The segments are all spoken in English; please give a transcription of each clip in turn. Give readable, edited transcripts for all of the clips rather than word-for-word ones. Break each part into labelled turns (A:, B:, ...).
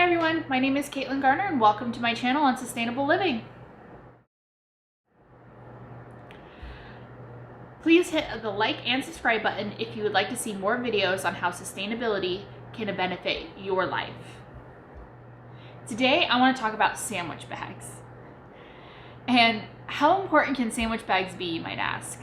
A: everyone, my name is Caitlin Garner and welcome to my channel on sustainable living. Please hit the like and subscribe button if you would like to see more videos on how sustainability can benefit your life. Today I want to talk about sandwich bags. And how important can sandwich bags be, you might ask?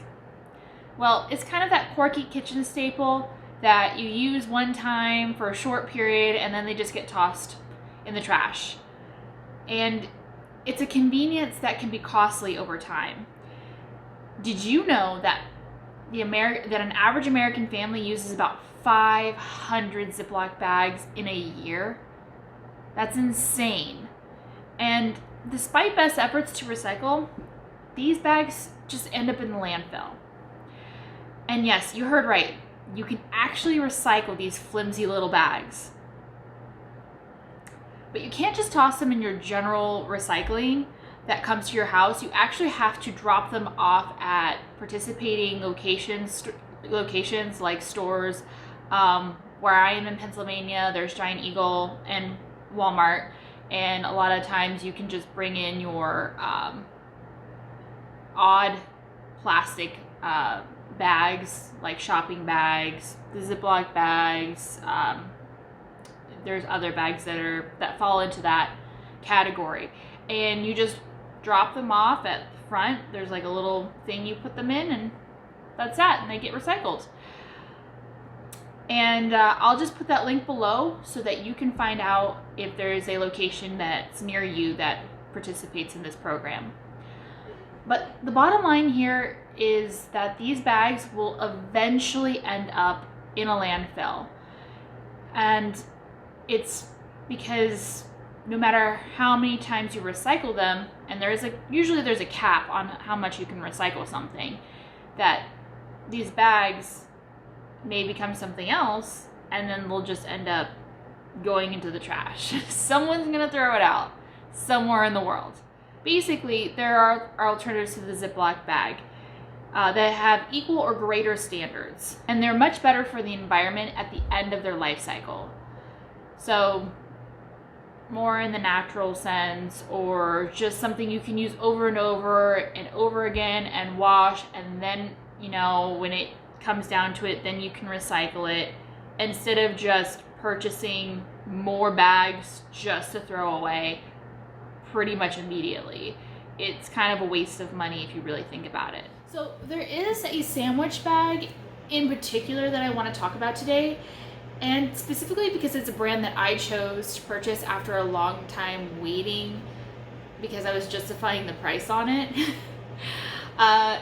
A: Well, it's kind of that quirky kitchen staple that you use one time for a short period and then they just get tossed in the trash. And it's a convenience that can be costly over time. Did you know that an average American family uses about 500 Ziploc bags in a year? That's insane. And despite best efforts to recycle, these bags just end up in the landfill. And yes, you heard right. You can actually recycle these flimsy little bags. But you can't just toss them in your general recycling that comes to your house. You actually have to drop them off at participating locations like stores. Where I am in Pennsylvania, there's Giant Eagle and Walmart. And a lot of times you can just bring in your odd plastic bags, like shopping bags, the Ziploc bags. There's other bags that fall into that category, and you just drop them off at the front. There's like a little thing you put them in, and that's that, and they get recycled. And I'll just put that link below so that you can find out if there is a location that's near you that participates in this program. But the bottom line here is that these bags will eventually end up in a landfill. And it's because no matter how many times you recycle them, and usually there's a cap on how much you can recycle something, that these bags may become something else, and then they'll just end up going into the trash. Someone's gonna throw it out somewhere in the world. Basically, there are alternatives to the Ziploc bag that have equal or greater standards, and they're much better for the environment at the end of their life cycle. So more in the natural sense, or just something you can use over and over again and wash, and then, when it comes down to it, then you can recycle it instead of just purchasing more bags just to throw away pretty much immediately. It's kind of a waste of money if you really think about it. So there is a sandwich bag in particular that I want to talk about today, and specifically because it's a brand that I chose to purchase after a long time waiting because I was justifying the price on it.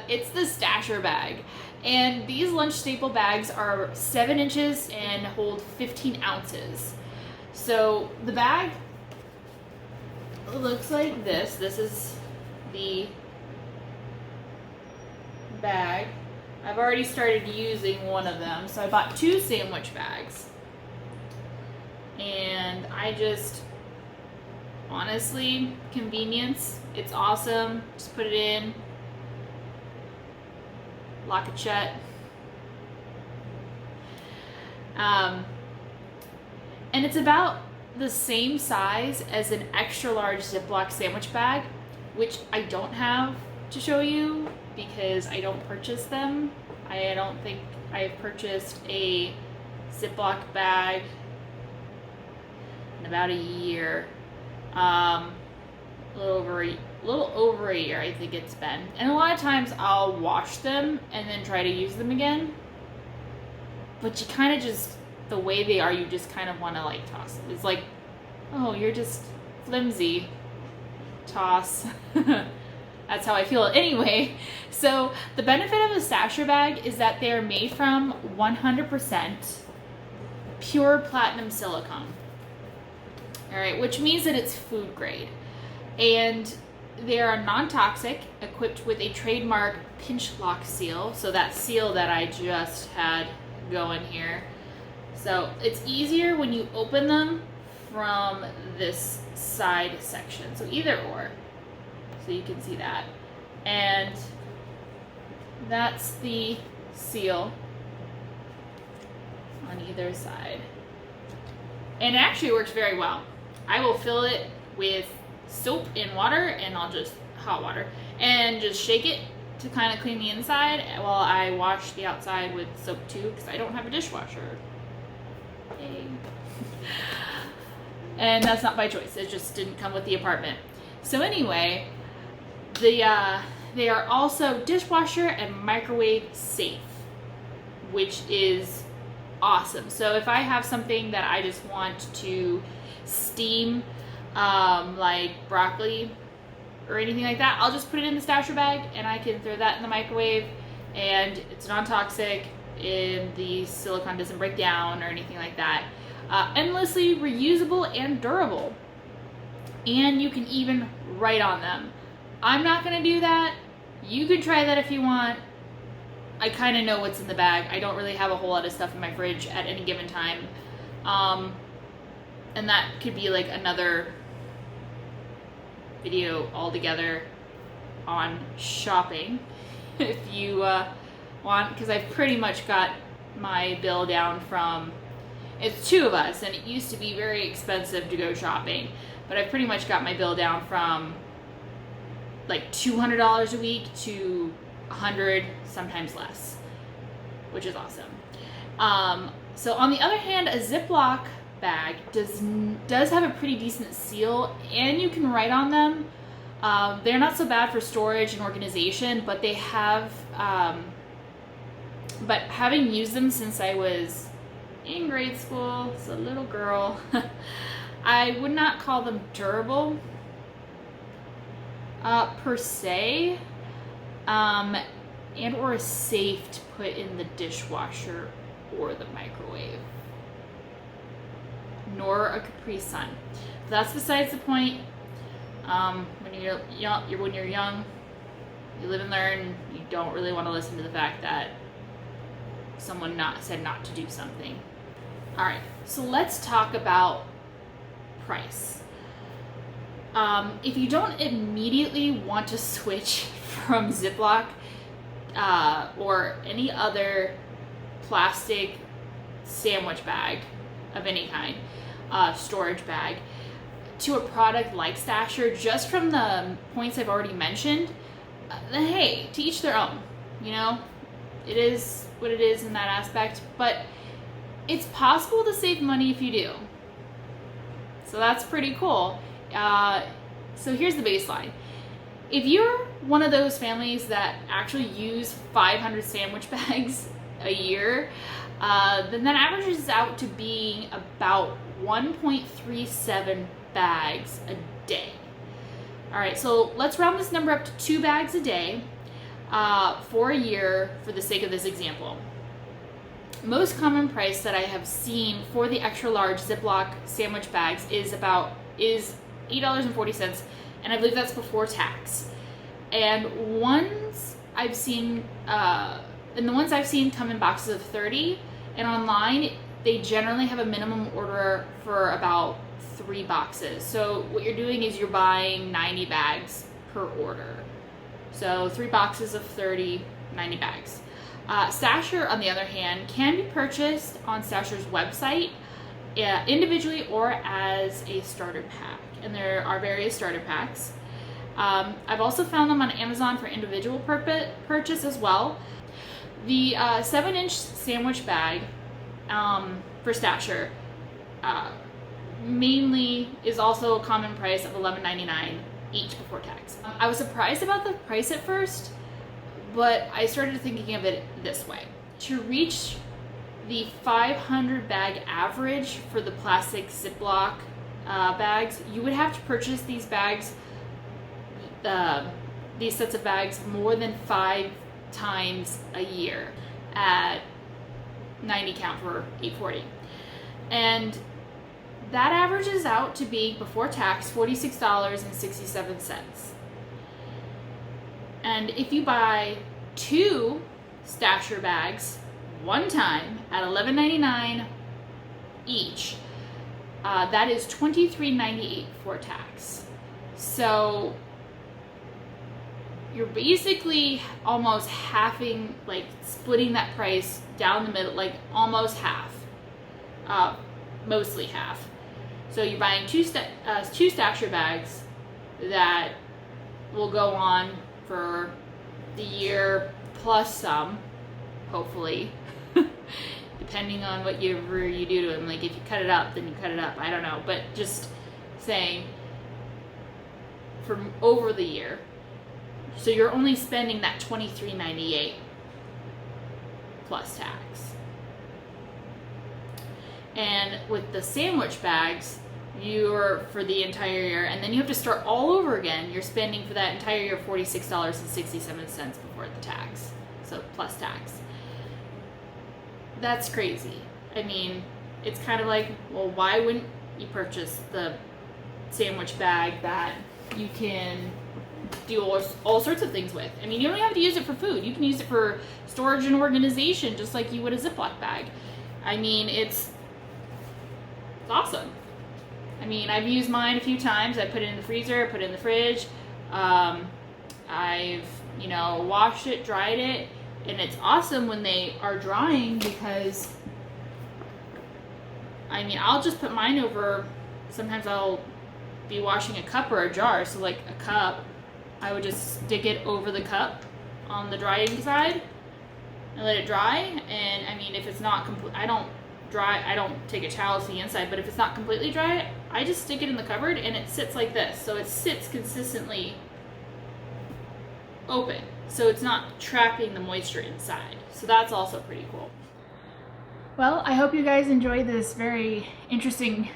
A: It's the Stasher bag. And these lunch staple bags are 7 inches and hold 15 ounces. So the bag looks like this. This is the bag. I've already started using one of them, so I bought 2 sandwich bags. And honestly, convenience, it's awesome. Just put it in, lock it shut. And it's about the same size as an extra large Ziploc sandwich bag, which I don't have to show you because I don't purchase them. I don't think I've purchased a Ziploc bag in about a year. A little over a year, I think it's been. And a lot of times I'll wash them and then try to use them again. But you kind of just, the way they are, you just kind of want to like toss them. It's like, oh, you're just flimsy. Toss. That's how I feel anyway. So the benefit of a Stasher bag is that they're made from 100% pure platinum silicone. All right, which means that it's food grade. And they are non-toxic, equipped with a trademark pinch lock seal. So that seal that I just had going here. So it's easier when you open them from this side section. So either or. So you can see that. And that's the seal on either side. And it actually works very well. I will fill it with soap and water, and I'll just hot water, and just shake it to kind of clean the inside while I wash the outside with soap too, because I don't have a dishwasher. Yay. And that's not by choice, it just didn't come with the apartment. So anyway, they are also dishwasher and microwave safe, which is awesome. So if I have something that I just want to steam, like broccoli or anything like that, I'll just put it in the stasher bag and I can throw that in the microwave, and it's non-toxic and the silicone doesn't break down or anything like that. Endlessly reusable and durable, and you can even write on them. I'm not gonna do that. You can try that if you want. I kind of know what's in the bag. I don't really have a whole lot of stuff in my fridge at any given time. And that could be like another video altogether on shopping if you want, because I've pretty much got my bill down from, it's 2 of us and it used to be very expensive to go shopping, but I've pretty much got my bill down from like $200 a week to $100, sometimes less, which is awesome. So on the other hand, a Ziploc bag does have a pretty decent seal, and you can write on them. They're not so bad for storage and organization, but they have, but having used them since I was in grade school, as a little girl, I would not call them durable per se, and or safe to put in the dishwasher or the microwave, nor a Capri Sun. That's besides the point. When you're young, you live and learn. You don't really want to listen to the fact that someone said not to do something. All right, so let's talk about price. If you don't immediately want to switch from Ziploc or any other plastic sandwich bag of any kind, storage bag, to a product like Stasher, just from the points I've already mentioned, then hey, to each their own. You know, it is what it is in that aspect, but it's possible to save money if you do. So that's pretty cool. So here's the baseline. If you're one of those families that actually use 500 sandwich bags a year, then that averages out to being about 1.37 bags a day. All right, so let's round this number up to 2 bags a day for a year for the sake of this example. Most common price that I have seen for the extra large Ziploc sandwich bags is $8.40, and I believe that's before tax. And ones I've seen, and the ones I've seen come in boxes of 30, and online they generally have a minimum order for about 3 boxes. So what you're doing is you're buying 90 bags per order. So 3 boxes of 30, 90 bags. Stasher, on the other hand, can be purchased on Stasher's website individually or as a starter pack. And there are various starter packs. I've also found them on Amazon for individual purchase as well. The 7-inch sandwich bag for Stasher mainly is also a common price of $11.99 each before tax. I was surprised about the price at first, but I started thinking of it this way. To reach the 500 bag average for the plastic Ziploc bags, you would have to purchase these bags, these sets of bags, more than 5 times a year at 90 count for $8.40. And that averages out to be, before tax, $46.67. And if you buy 2 Stasher bags one time at $11.99 each, that is $23.98 for tax. So you're basically almost halving, like splitting that price down the middle, like almost half, mostly half. So you're buying two Stasher bags that will go on for the year plus some, hopefully, depending on whatever you do to them. Like if you cut it up, then you cut it up. I don't know, but just saying, from over the year. So you're only spending that $23.98 plus tax. And with the sandwich bags, you're for the entire year, and then you have to start all over again. You're spending for that entire year $46.67 before the tax, so plus tax. That's crazy. I mean, it's kind of like, well, why wouldn't you purchase the sandwich bag that you can do all sorts of things with? I mean, you don't have to use it for food. You can use it for storage and organization, just like you would a Ziploc bag. I mean, it's awesome. I mean, I've used mine a few times. I put it in the freezer, put it in the fridge. I've, washed it, dried it, and it's awesome when they are drying because, I mean, I'll just put mine over, sometimes I'll be washing a cup or a jar, so like a cup, I would just stick it over the cup on the drying side and let it dry. And I mean, if it's not complete, I don't take a towel to the inside, but if it's not completely dry, I just stick it in the cupboard and it sits like this. So it sits consistently open, so it's not trapping the moisture inside. So that's also pretty cool. Well, I hope you guys enjoyed this very interesting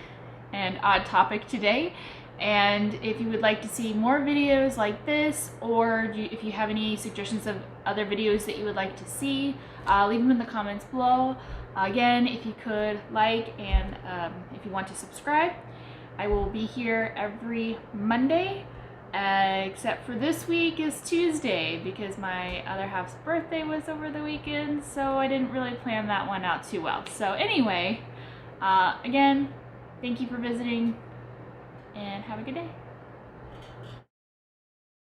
A: and odd topic today. And if you would like to see more videos like this, or if you have any suggestions of other videos that you would like to see, leave them in the comments below. Again, if you could like and if you want to subscribe. I will be here every Monday, except for this week is Tuesday because my other half's birthday was over the weekend, so I didn't really plan that one out too well. So anyway, again, thank you for visiting and have a good day.